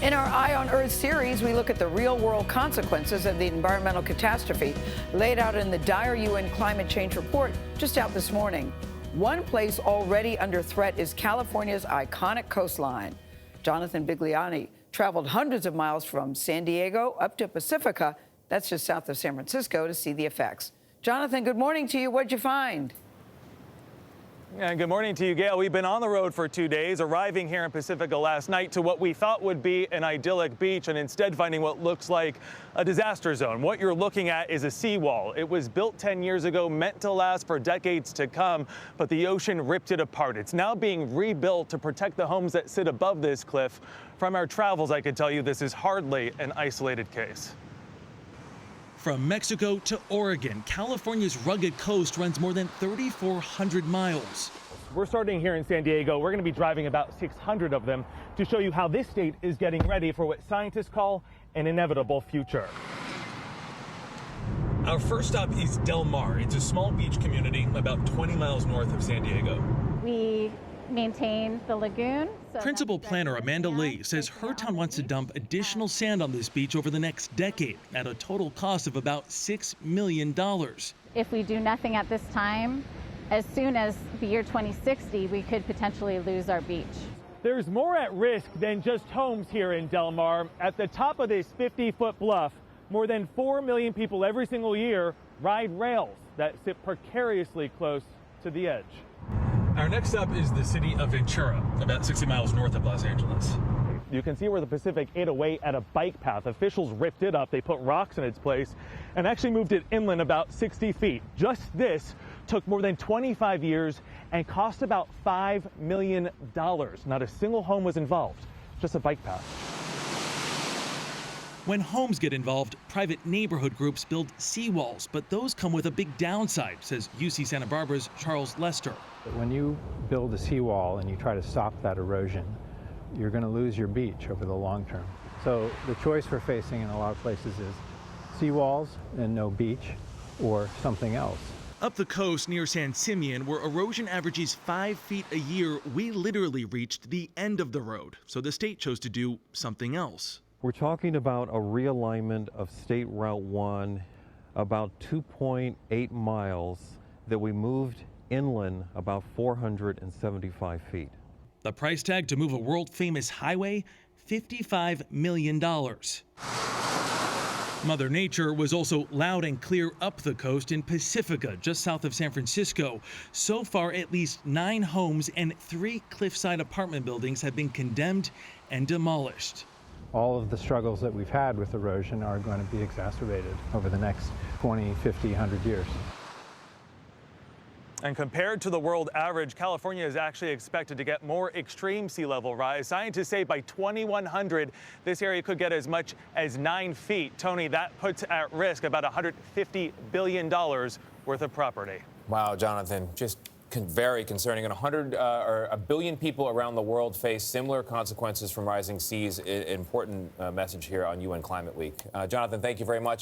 In our Eye on Earth series, we look at the real-world consequences of the environmental catastrophe laid out in the dire UN climate change report just out this morning. One place already under threat is California's iconic coastline. Jonathan Vigliotti traveled hundreds of miles from San Diego up to Pacifica, that's just south of San Francisco, to see the effects. Jonathan, good morning to you. What'd you find? And good morning to you, Gail. We've been on the road for 2 days, arriving here in Pacifica last night to what we thought would be an idyllic beach and instead finding what looks like a disaster zone. What you're looking at is a seawall. It was built 10 years ago, meant to last for decades to come, but the ocean ripped it apart. It's now being rebuilt to protect the homes that sit above this cliff. From our travels, I can tell you this is hardly an isolated case. From Mexico to Oregon, California's rugged coast runs more than 3,400 miles. We're starting here in San Diego. We're going to be driving about 600 of them to show you how this state is getting ready for what scientists call an inevitable future. Our first stop is Del Mar. It's a small beach community about 20 miles north of San Diego. We maintain the lagoon. Principal planner Amanda Lee says her town wants to dump additional sand on this beach over the next decade at a total cost of about $6 million. If we do nothing at this time, as soon as the year 2060, we could potentially lose our beach. There's more at risk than just homes here in Del Mar. At the top of this 50-foot bluff, more than 4 million people every single year ride rails that sit precariously close to the edge. Our next stop is the city of Ventura, about 60 miles north of Los Angeles. You can see where the Pacific ate away at a bike path. Officials ripped it up. They put rocks in its place and actually moved it inland about 60 feet. Just this took more than 25 years and cost about $5 million. Not a single home was involved, just a bike path. When homes get involved, private neighborhood groups build seawalls, but those come with a big downside, says UC Santa Barbara's Charles Lester. When you build a seawall and you try to stop that erosion, you're going to lose your beach over the long term. So the choice we're facing in a lot of places is seawalls and no beach, or something else. Up the coast near San Simeon, where erosion averages 5 feet a year, we literally reached the end of the road. So the state chose to do something else. We're talking about a realignment of State Route 1, about 2.8 miles that we moved inland about 475 feet. The price tag to move a world-famous highway, $55 million. Mother Nature was also loud and clear up the coast in Pacifica, just south of San Francisco. So far, at least 9 homes and 3 cliffside apartment buildings have been condemned and demolished. All of the struggles that we've had with erosion are going to be exacerbated over the next 20, 50, 100 years. And compared to the world average, California is actually expected to get more extreme sea level rise. Scientists say by 2100, this area could get as much as 9 feet. Tony, that puts at risk about $150 billion worth of property. Wow, Jonathan, just very concerning. And 1 billion people around the world face similar consequences from rising seas. Important message here on UN Climate Week. Jonathan, thank you very much.